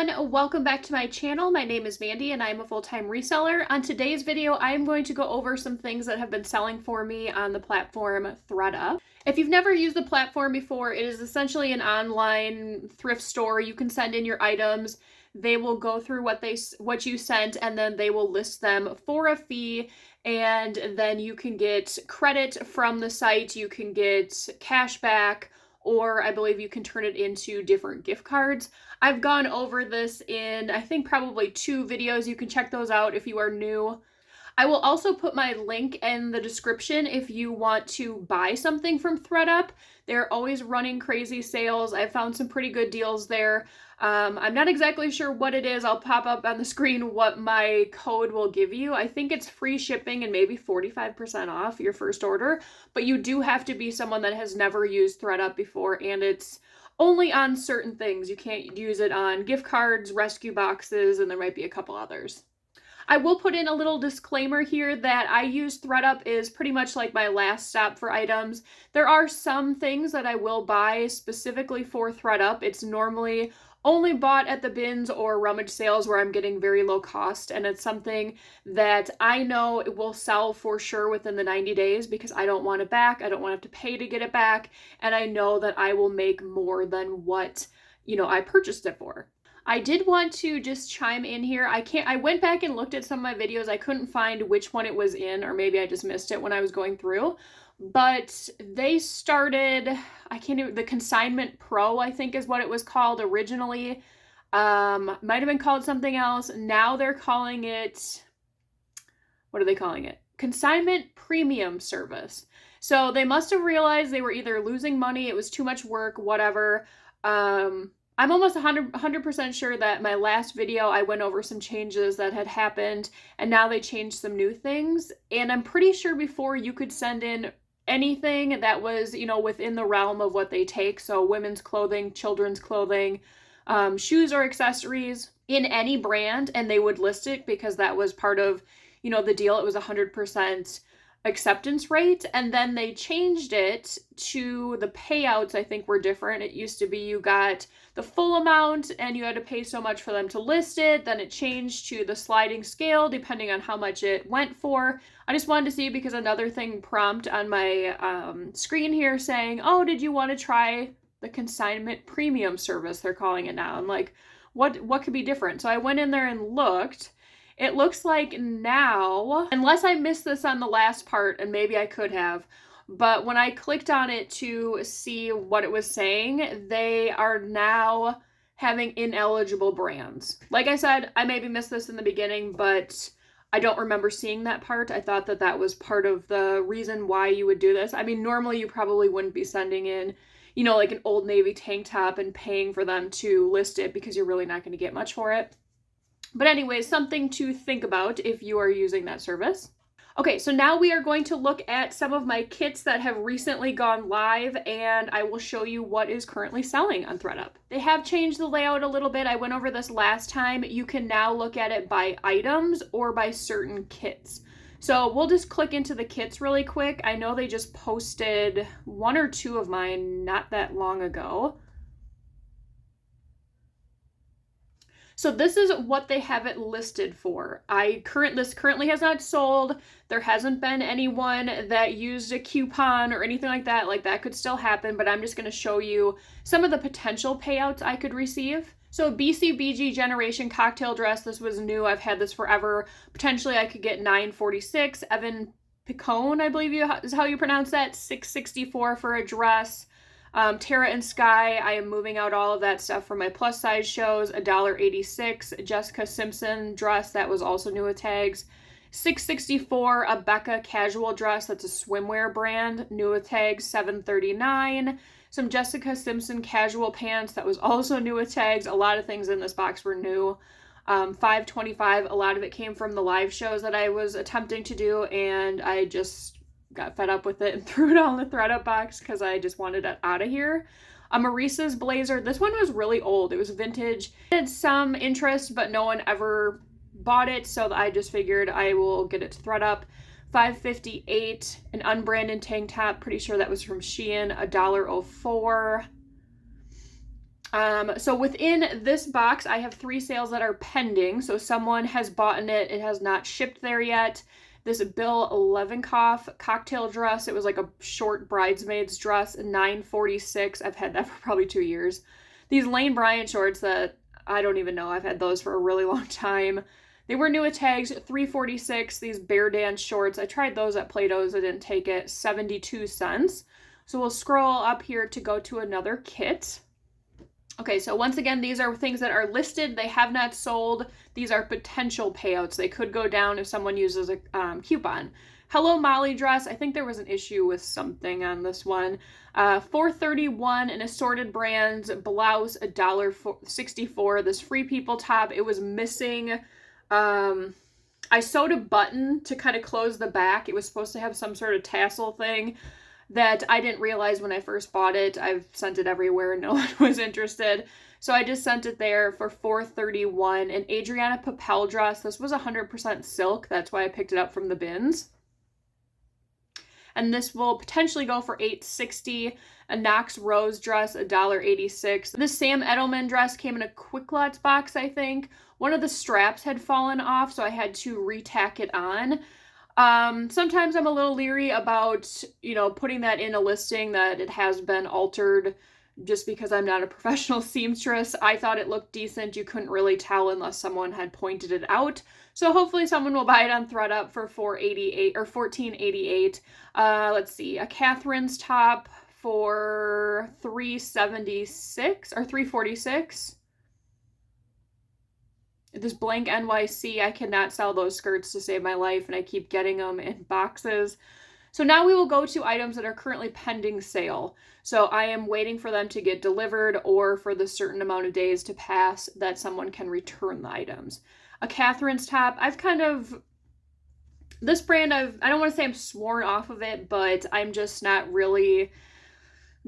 everyone, welcome back to my channel. My name is Mandy and I'm a full-time reseller. On today's video, I'm going to go over some things that have been selling for me on the platform ThredUp. If you've never used the platform before, it is essentially an online thrift store. You can send in your items. They will go through what you sent, and then they will list them for a fee, and then you can get credit from the site, you can get cash back, or I believe you can turn it into different gift cards. I've gone over this in, I think, probably 2 videos. You can check those out if you are new. I will also put my link in the description if you want to buy something from ThredUp. They're always running crazy sales. I've found some pretty good deals there. I'm not exactly sure what it is. I'll pop up on the screen what my code will give you. I think it's free shipping and maybe 45% off your first order, but you do have to be someone that has never used ThredUp before, and it's only on certain things. You can't use it on gift cards, rescue boxes, and there might be a couple others. I will put in a little disclaimer here that I use ThredUp is pretty much like my last stop for items. There are some things that I will buy specifically for ThredUp. It's normally only bought at the bins or rummage sales where I'm getting very low cost, and it's something that I know it will sell for sure within the 90 days because I don't want it back. I don't want to have to pay to get it back, and I know that I will make more than what, I purchased it for. I did want to just chime in here. I went back and looked at some of my videos. I couldn't find which one it was in, or maybe I just missed it when I was going through. But they started, the Consignment Pro, I think is what it was called originally. Might have been called something else. Now they're calling it, what are they calling it? Consignment Premium Service. So they must have realized they were either losing money, it was too much work, whatever. I'm almost 100% sure that my last video, I went over some changes that had happened, and now they changed some new things. And I'm pretty sure before you could send in anything that was, within the realm of what they take. So women's clothing, children's clothing, shoes or accessories in any brand, and they would list it because that was part of, the deal. It was 100% acceptance rate, and then they changed it to the payouts. I think were different. It used to be you got the full amount and you had to pay so much for them to list it. Then it changed to the sliding scale depending on how much it went for. I just wanted to see because another thing prompt on my screen here saying, oh, did you want to try the Consignment Premium service, they're calling it now. I'm like, what could be different? So I went in there and looked. It looks like now, unless I missed this on the last part, and maybe I could have, but when I clicked on it to see what it was saying, they are now having ineligible brands. Like I said, I maybe missed this in the beginning, but I don't remember seeing that part. I thought that that was part of the reason why you would do this. I mean, normally you probably wouldn't be sending in, like an Old Navy tank top and paying for them to list it because you're really not going to get much for it. But anyways, something to think about if you are using that service. Okay, so now we are going to look at some of my kits that have recently gone live, and I will show you what is currently selling on ThredUp. They have changed the layout a little bit. I went over this last time. You can now look at it by items or by certain kits. So we'll just click into the kits really quick. I know they just posted 1 or 2 of mine not that long ago. So this is what they have it listed for. This currently has not sold. There hasn't been anyone that used a coupon or anything like that. Like that could still happen, but I'm just going to show you some of the potential payouts I could receive. So BCBG Generation Cocktail Dress, this was new. I've had this forever. Potentially I could get $946. Evan Picone, I believe is how you pronounce that, $664 for a dress. Tara and Sky, I am moving out all of that stuff for my plus size shows, $1.86. Jessica Simpson dress, that was also new with tags, $664. A Becca casual dress, that's a swimwear brand, new with tags, $739. Some Jessica Simpson casual pants, that was also new with tags. A lot of things in this box were new. $525. A lot of it came from the live shows that I was attempting to do, and I just got fed up with it and threw it all in the ThredUp box because I just wanted it out of here. A Maurice's blazer. This one was really old. It was vintage. It had some interest, but no one ever bought it, so I just figured I will get it to ThredUp. $558. An unbranded tank top. Pretty sure that was from Shein. $1.04. So within this box, I have 3 sales that are pending. So someone has bought it. It has not shipped there yet. This Bill Levenkoff cocktail dress. It was like a short bridesmaid's dress, $9.46. I've had that for probably 2 years. These Lane Bryant shorts that I don't even know. I've had those for a really long time. They were new at tags, $3.46. These Bear Dance shorts. I tried those at Plato's. I didn't take it. 72 cents. So we'll scroll up here to go to another kit. Okay, so once again, these are things that are listed. They have not sold. These are potential payouts. They could go down if someone uses a coupon. Hello Molly dress. I think there was an issue with something on this one. $4.31, an assorted brands blouse, $1.64. This Free People top, it was missing. I sewed a button to kind of close the back. It was supposed to have some sort of tassel thing that I didn't realize when I first bought it. I've sent it everywhere. No one was interested. So I just sent it there for $4.31. An Adriana Papel dress. This was 100% silk. That's why I picked it up from the bins. And this will potentially go for $8.60. A Knox Rose dress, $1.86. This Sam Edelman dress came in a Quick Lots box, I think. One of the straps had fallen off, so I had to retack it on. Sometimes I'm a little leery about, putting that in a listing that it has been altered just because I'm not a professional seamstress. I thought it looked decent. You couldn't really tell unless someone had pointed it out. So hopefully someone will buy it on ThredUp for $4.88 or $14.88. Let's see, a Catherine's top for $3.76 or $3.46. This blank NYC, I cannot sell those skirts to save my life, and I keep getting them in boxes. So now we will go to items that are currently pending sale. So I am waiting for them to get delivered or for the certain amount of days to pass that someone can return the items. A Catherine's top, this brand, I don't want to say I'm sworn off of it, but I'm just not really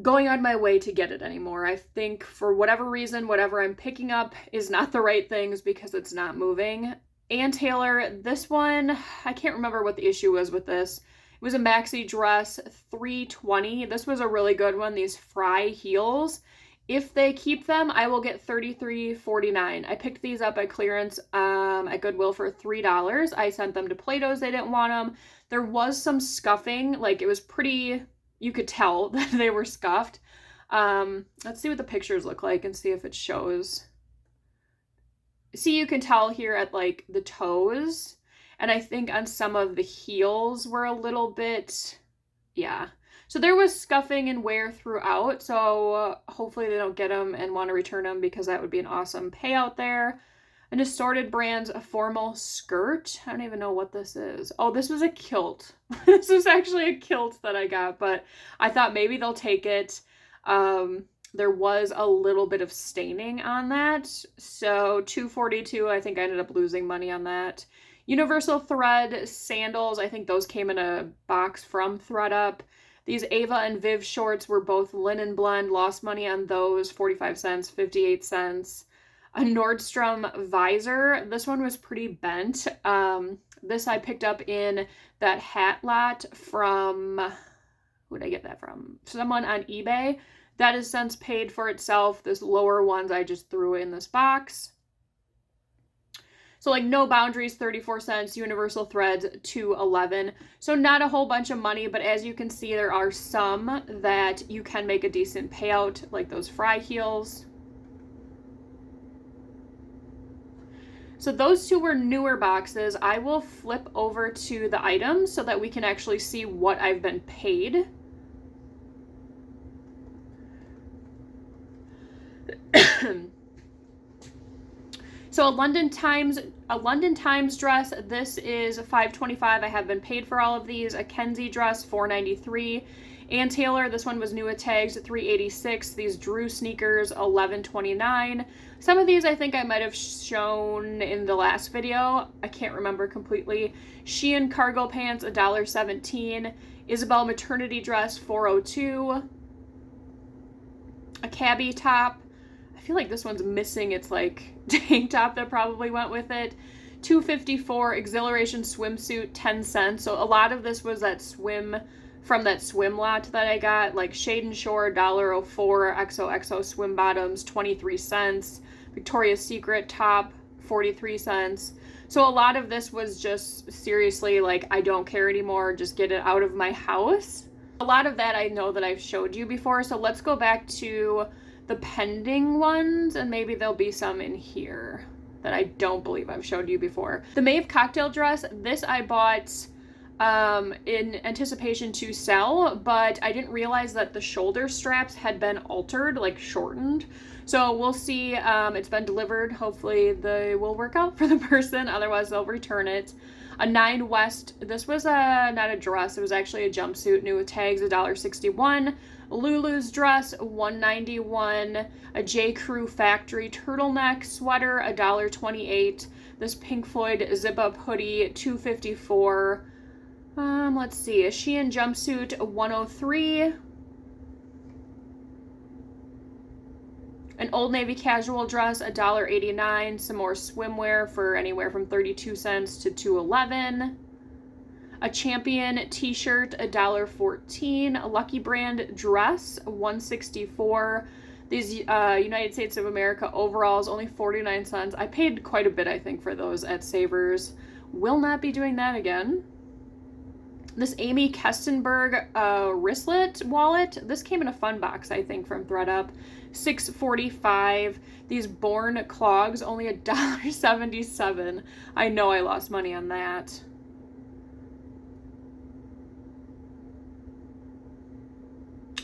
going on my way to get it anymore. I think for whatever reason, whatever I'm picking up is not the right things because it's not moving. Ann Taylor, this one, I can't remember what the issue was with this. It was a maxi dress, $3.20. This was a really good one, these Fry heels. If they keep them, I will get $33.49. I picked these up at clearance at Goodwill for $3. I sent them to Plato's. They didn't want them. There was some scuffing. Like, it was pretty... You could tell that they were scuffed. Let's see what the pictures look like and see if it shows. See, you can tell here at like the toes. And I think on some of the heels were a little bit, yeah. So there was scuffing and wear throughout. So hopefully they don't get them and want to return them because that would be an awesome payout there. An Assorted Brands, a formal skirt. I don't even know what this is. Oh, this was a kilt. This was actually a kilt that I got, but I thought maybe they'll take it. There was a little bit of staining on that. So $2.42, I think I ended up losing money on that. Universal Thread sandals. I think those came in a box from ThredUp. These Ava and Viv shorts were both linen blend. Lost money on those. 45 cents, 58 cents. A Nordstrom visor. This one was pretty bent. This I picked up in that hat lot from, who did I get that from? Someone on eBay. That has since paid for itself. This lower ones I just threw in this box. So like No Boundaries, 34 cents. Universal Threads, $2.11. So not a whole bunch of money, but as you can see, there are some that you can make a decent payout, like those Fry heels. So those two were newer boxes. I will flip over to the items so that we can actually see what I've been paid. So a London Times dress. This is $5.25. I have been paid for all of these. A Kenzie dress, $4.93. Ann Taylor, this one was new at tags, $3.86. These Drew sneakers, $11.29. Some of these I think I might have shown in the last video. I can't remember completely. Shein cargo pants, $1.17. Isabel maternity dress, $4.02. A cabbie top. I feel like this one's missing its like tank top that probably went with it. $2.54. Exhilaration swimsuit, 10 cents. So a lot of this was that swim from that swim lot that I got, like Shade and Shore, $1.04, XOXO swim bottoms, 23 cents, Victoria's Secret top, 43 cents. So a lot of this was just seriously like, I don't care anymore, just get it out of my house. A lot of that I know that I've showed you before, so let's go back to the pending ones, and maybe there'll be some in here that I don't believe I've showed you before. The Maeve cocktail dress, this I bought in anticipation to sell, but I didn't realize that the shoulder straps had been altered, like shortened. So we'll see. It's been delivered. Hopefully they will work out for the person, otherwise they'll return it. A 9 West, this was not a dress, it was actually a jumpsuit, new with tags, $1.61. Lulu's dress, $1.91. A J. Crew factory turtleneck sweater, $1.28. This Pink Floyd zip-up hoodie, $2.54. Let's see, a Shein jumpsuit, $103. An Old Navy casual dress, $1.89. Some more swimwear for anywhere from 32 cents to $2.11. A Champion t-shirt, $1.14. A Lucky Brand dress, $1.64. These United States of America overalls, only 49 cents. I paid quite a bit, I think, for those at Savers. Will not be doing that again. This Amy Kestenberg wristlet wallet, this came in a fun box, I think, from ThredUp, $6.45. These Born clogs, only $1.77. I know I lost money on that.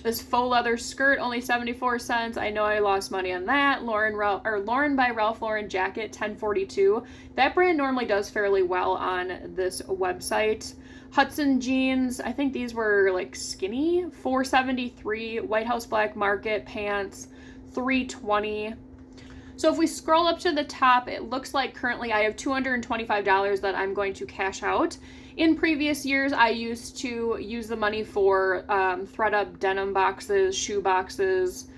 This faux leather skirt, only 74 cents. I know I lost money on that. Lauren by Ralph Lauren jacket, $10.42. That brand normally does fairly well on this website. Hudson jeans, I think these were like skinny, $4.73. White House Black Market pants, $3.20. So if we scroll up to the top, it looks like currently I have $225 that I'm going to cash out. In previous years, I used to use the money for ThredUp denim boxes, shoe boxes.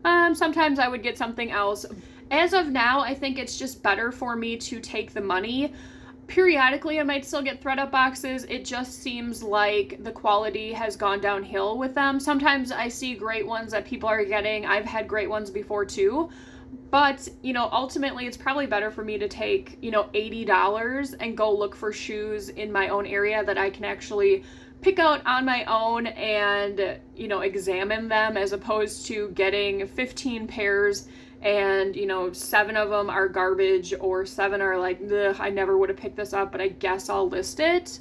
Sometimes I would get something else. As of now, I think it's just better for me to take the money. Periodically, I might still get ThredUp boxes. It just seems like the quality has gone downhill with them. Sometimes I see great ones that people are getting. I've had great ones before too. But, you know, ultimately it's probably better for me to take, you know, $80 and go look for shoes in my own area that I can actually pick out on my own and, you know, examine them, as opposed to getting 15 pairs and, you know, 7 of them are garbage or 7 are like, ugh, I never would have picked this up, but I guess I'll list it.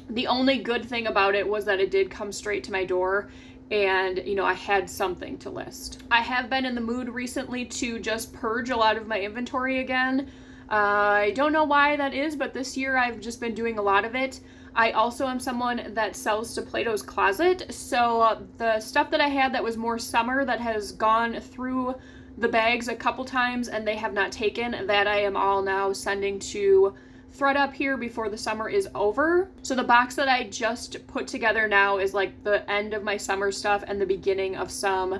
The only good thing about it was that it did come straight to my door, and, you know, I had something to list. I have been in the mood recently to just purge a lot of my inventory again. I don't know why that is, but this year I've just been doing a lot of it. I also am someone that sells to Plato's Closet, so the stuff that I had that was more summer that has gone through the bags a couple times and they have not taken, that I am all now sending to ThredUp here before the summer is over. So the box that I just put together now is like the end of my summer stuff and the beginning of some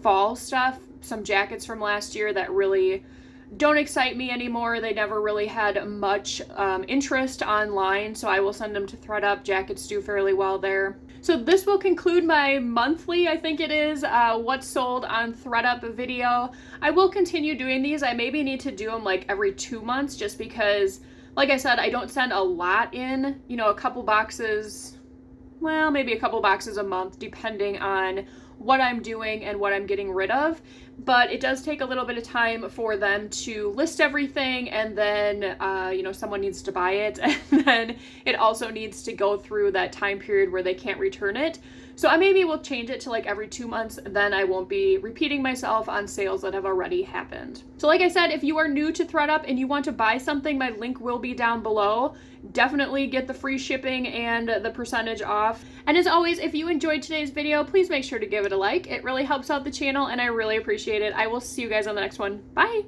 fall stuff, some jackets from last year that really don't excite me anymore. They never really had much interest online, so I will send them to ThredUp. Jackets do fairly well there. So this will conclude my monthly, I think it is, what's sold on ThredUp video. I will continue doing these. I maybe need to do them like every 2 months, just because, like I said, I don't send a lot in, you know, a couple boxes, well, maybe a couple boxes a month, depending on what I'm doing and what I'm getting rid of. But it does take a little bit of time for them to list everything, and then, you know, someone needs to buy it, and then it also needs to go through that time period where they can't return it. So I maybe will change it to like every 2 months, then I won't be repeating myself on sales that have already happened. So like I said, if you are new to ThredUp and you want to buy something, my link will be down below. Definitely get the free shipping and the percentage off. And as always, if you enjoyed today's video, please make sure to give it a like. It really helps out the channel and I really appreciate it. I will see you guys on the next one. Bye!